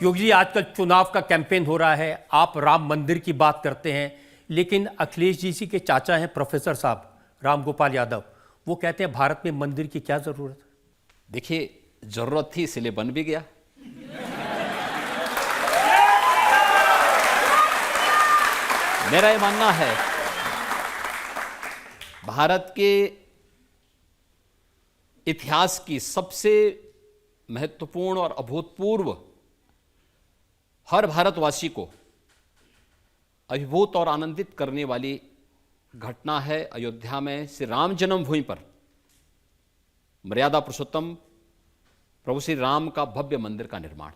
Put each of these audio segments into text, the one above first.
योगी जी, आजकल चुनाव का कैंपेन हो रहा है, आप राम मंदिर की बात करते हैं, लेकिन अखिलेश जी के चाचा हैं प्रोफेसर साहब राम गोपाल यादव, वो कहते हैं भारत में मंदिर की क्या जरूरत है। देखिए, जरूरत थी इसलिए बन भी गया। मेरा ये मानना है भारत के इतिहास की सबसे महत्वपूर्ण और अभूतपूर्व, हर भारतवासी को अभिभूत और आनंदित करने वाली घटना है अयोध्या में श्री राम जन्मभूमि पर मर्यादा पुरुषोत्तम प्रभु श्री राम का भव्य मंदिर का निर्माण।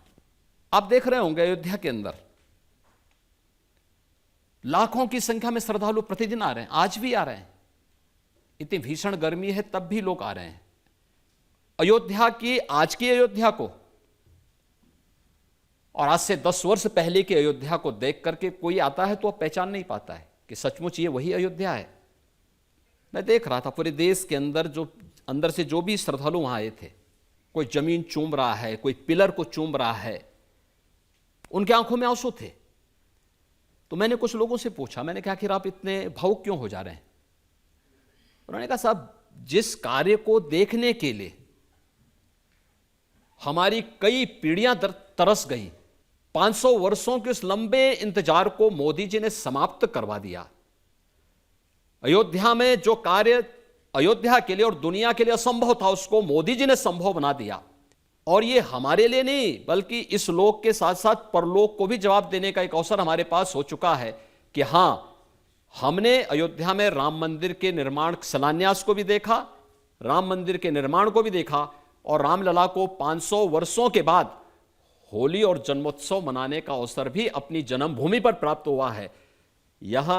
आप देख रहे होंगे अयोध्या के अंदर लाखों की संख्या में श्रद्धालु प्रतिदिन आ रहे हैं, आज भी आ रहे हैं। इतनी भीषण गर्मी है तब भी लोग आ रहे हैं। अयोध्या की, आज की अयोध्या को और आज से 10 वर्ष पहले की अयोध्या को देख करके कोई आता है तो पहचान नहीं पाता है कि सचमुच ये वही अयोध्या है। मैं देख रहा था पूरे देश के अंदर अंदर से जो भी श्रद्धालु वहां आए थे, कोई जमीन चूम रहा है, कोई पिलर को चूम रहा है, उनके आंखों में आंसू थे। तो मैंने कुछ लोगों से पूछा, मैंने कहा कि आप इतने भावुक क्यों हो जा रहे हैं? उन्होंने कहा, साहब, जिस कार्य को देखने के लिए हमारी कई पीढ़ियां तरस गई, 500 वर्षों के उस लंबे इंतजार को मोदी जी ने समाप्त करवा दिया। अयोध्या में जो कार्य अयोध्या के लिए और दुनिया के लिए असंभव था, उसको मोदी जी ने संभव बना दिया। और ये हमारे लिए नहीं, बल्कि इस लोक के साथ साथ परलोक को भी जवाब देने का एक अवसर हमारे पास हो चुका है कि हां, हमने अयोध्या में राम मंदिर के निर्माण शिलान्यास को भी देखा, राम मंदिर के निर्माण को भी देखा, और रामलला को 500 वर्षों के बाद होली और जन्मोत्सव मनाने का अवसर भी अपनी जन्मभूमि पर प्राप्त हुआ है। यह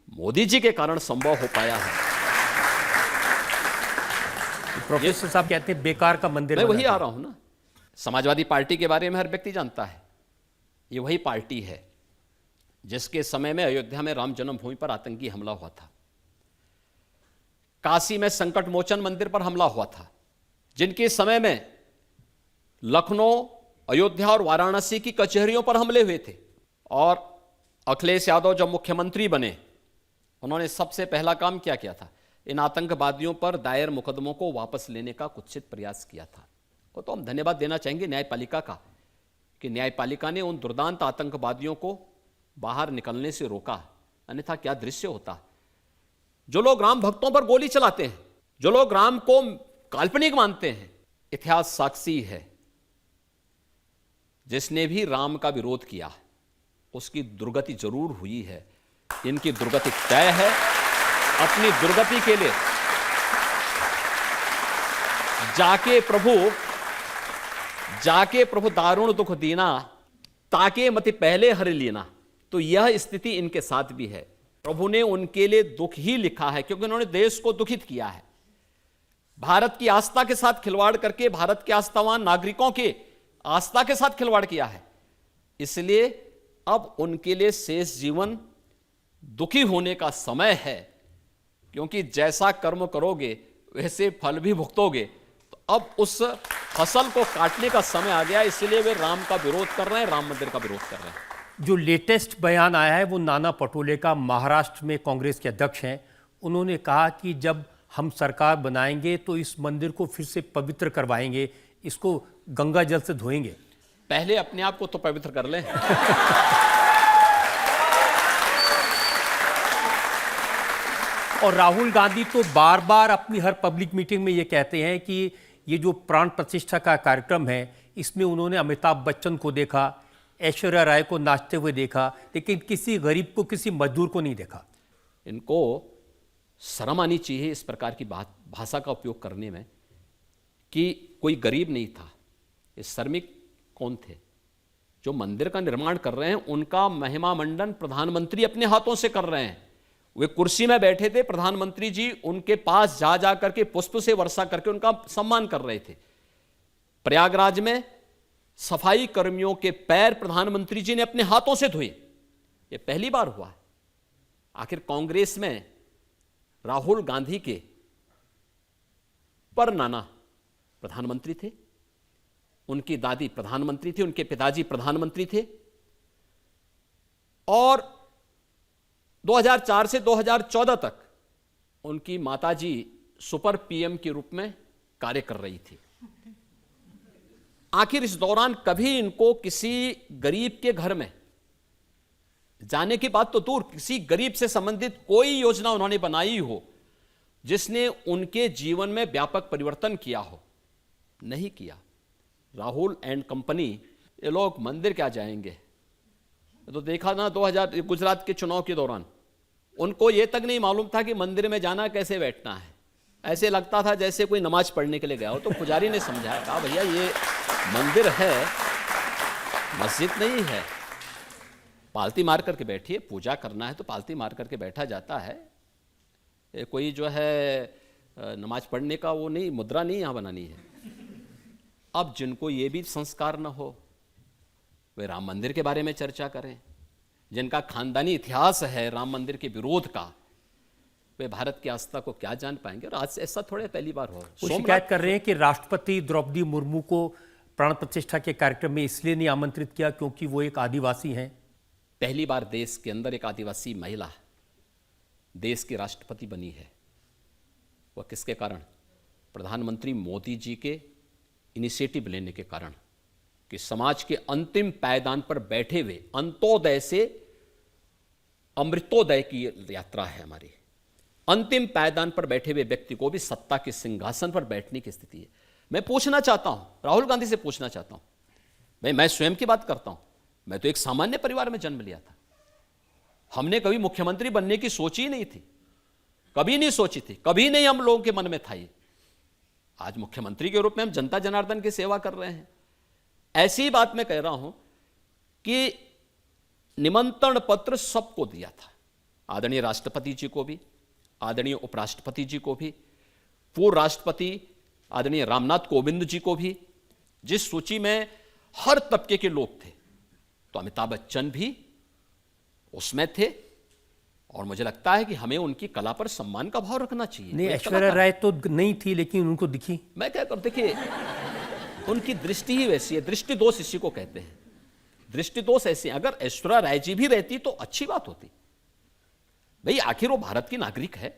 मोदी जी के कारण संभव हो पाया है। प्रोफेसर साहब कहते हैं बेकार का मंदिर। मैं वही आ रहा हूं ना। समाजवादी पार्टी के बारे में हर व्यक्ति जानता है। ये वही पार्टी है जिसके समय में अयोध्या में राम जन्मभूमि पर आतंकी हमला हुआ था, काशी में संकट मोचन मंदिर पर हमला हुआ था, जिनके समय में लखनऊ, अयोध्या और वाराणसी की कचहरियों पर हमले हुए थे। और अखिलेश यादव जब मुख्यमंत्री बने, उन्होंने सबसे पहला काम क्या किया था? इन आतंकवादियों पर दायर मुकदमों को वापस लेने का कुत्सित प्रयास किया था। और तो हम धन्यवाद देना चाहेंगे न्यायपालिका का कि न्यायपालिका ने उन दुर्दांत आतंकवादियों को बाहर निकलने से रोका, अन्यथा क्या दृश्य होता। जो लोग राम भक्तों पर गोली चलाते हैं, जो लोग राम को काल्पनिक मानते हैं, इतिहास साक्षी है, जिसने भी राम का विरोध किया उसकी दुर्गति जरूर हुई है। इनकी दुर्गति तय है। अपनी दुर्गति के लिए जाके प्रभु दारुण दुख दीना, ताके मति पहले हर लेना। तो यह स्थिति इनके साथ भी है। प्रभु ने उनके लिए दुख ही लिखा है, क्योंकि उन्होंने देश को दुखित किया है। भारत की आस्था के साथ खिलवाड़ करके भारत के आस्थावान नागरिकों के आस्था के साथ खिलवाड़ किया है। इसलिए अब उनके लिए शेष जीवन दुखी होने का समय है, क्योंकि जैसा कर्म करोगे वैसे फल भी भुगतोगे। तो अब उस फसल को काटने का समय आ गया, इसलिए वे राम का विरोध कर रहे हैं, राम मंदिर का विरोध कर रहे हैं। जो लेटेस्ट बयान आया है वो नाना पटोले का, महाराष्ट्र में कांग्रेस के अध्यक्ष हैं। उन्होंने कहा कि जब हम सरकार बनाएंगे तो इस मंदिर को फिर से पवित्र करवाएंगे, इसको गंगा जल से धोएंगे। पहले अपने आप को तो पवित्र कर लें। और राहुल गांधी तो बार बार अपनी हर पब्लिक मीटिंग में ये कहते हैं कि ये जो प्राण प्रतिष्ठा का कार्यक्रम है, इसमें उन्होंने अमिताभ बच्चन को देखा, ऐश्वर्या राय को नाचते हुए देखा, लेकिन किसी गरीब को, किसी मजदूर को नहीं देखा। इनको शर्म आनी चाहिए इस प्रकार की भाषा का उपयोग करने में कि कोई गरीब नहीं था। ये श्रमिक कौन थे? जो मंदिर का निर्माण कर रहे हैं, उनका महिमा मंडन प्रधानमंत्री अपने हाथों से कर रहे हैं। वे कुर्सी में बैठे थे, प्रधानमंत्री जी उनके पास जा करके पुष्प से वर्षा करके उनका सम्मान कर रहे थे। प्रयागराज में सफाई कर्मियों के पैर प्रधानमंत्री जी ने अपने हाथों से धोए। यह पहली बार हुआ है। आखिर कांग्रेस में राहुल गांधी के पर नाना प्रधानमंत्री थे। उनकी दादी प्रधानमंत्री थी, उनके पिताजी प्रधानमंत्री थे, और 2004 से 2014 तक उनकी माताजी सुपर पीएम के रूप में कार्य कर रही थी। आखिर इस दौरान कभी इनको किसी गरीब के घर में जाने की बात तो दूर, किसी गरीब से संबंधित कोई योजना उन्होंने बनाई हो जिसने उनके जीवन में व्यापक परिवर्तन किया हो? नहीं किया। राहुल एंड कंपनी, ये लोग मंदिर क्या जाएंगे? तो देखा ना 2000 गुजरात के चुनाव के दौरान, उनको यह तक नहीं मालूम था कि मंदिर में जाना कैसे बैठना है। ऐसे लगता था जैसे कोई नमाज पढ़ने के लिए गया हो। तो पुजारी ने समझाया, कहा भैया ये मंदिर है, मस्जिद नहीं है, पालती मार करके बैठिए, पूजा करना है तो पालती मार करके बैठा जाता है, ये कोई जो है नमाज पढ़ने का वो नहीं, मुद्रा नहीं यहाँ बनानी है। अब जिनको ये भी संस्कार न हो, वे राम मंदिर के बारे में चर्चा करें। जिनका खानदानी इतिहास है राम मंदिर के विरोध का, वे भारत की आस्था को क्या जान पाएंगे? और आज से ऐसा थोड़े पहली बार हो। वो शिकायत कर रहे हैं कि राष्ट्रपति द्रौपदी मुर्मू को प्राण प्रतिष्ठा के कार्यक्रम में इसलिए नहीं आमंत्रित किया क्योंकि वो एक आदिवासी हैं। पहली बार देश के अंदर एक आदिवासी महिला देश की राष्ट्रपति बनी है। वह किसके कारण? प्रधानमंत्री मोदी जी के इनिशिएटिव लेने के कारण, कि समाज के अंतिम पायदान पर बैठे हुए, अंत्योदय से अमृतोदय की यात्रा है हमारी, अंतिम पायदान पर बैठे हुए व्यक्ति को भी सत्ता के सिंहासन पर बैठने की स्थिति है। मैं पूछना चाहता हूं, राहुल गांधी से पूछना चाहता हूं, भाई मैं स्वयं की बात करता हूं, मैं तो एक सामान्य परिवार में जन्म लिया था। हमने कभी मुख्यमंत्री बनने की सोची ही नहीं थी, कभी नहीं सोची थी, कभी नहीं हम लोगों के मन में था ये। आज मुख्यमंत्री के रूप में हम जनता जनार्दन की सेवा कर रहे हैं। ऐसी बात मैं कह रहा हूं कि निमंत्रण पत्र सबको दिया था, आदरणीय राष्ट्रपति जी को भी, आदरणीय उपराष्ट्रपति जी को भी, पूर्व राष्ट्रपति आदरणीय रामनाथ कोविंद जी को भी। जिस सूची में हर तबके के लोग थे, तो अमिताभ बच्चन भी उसमें थे। और मुझे लगता है कि हमें उनकी कला पर सम्मान का भाव रखना चाहिए। नहीं, ऐश्वर्या राय तो नहीं थी लेकिन उनको दिखी। मैं क्या कर, देखिए उनकी दृष्टि ही वैसी है, दृष्टि दोष इसी को कहते हैं। दृष्टि दोष ऐसे, अगर ऐश्वर्या राय जी भी रहती तो अच्छी बात होती। भाई आखिर वो भारत की नागरिक है,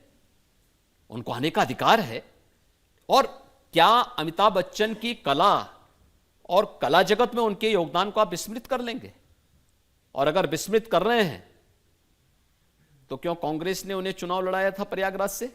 उनको आने का अधिकार है। और क्या अमिताभ बच्चन की कला और कला जगत में उनके योगदान को आप विस्मृत कर लेंगे? और अगर विस्मृत कर रहे हैं तो क्यों कांग्रेस ने उन्हें चुनाव लड़ाया था प्रयागराज से?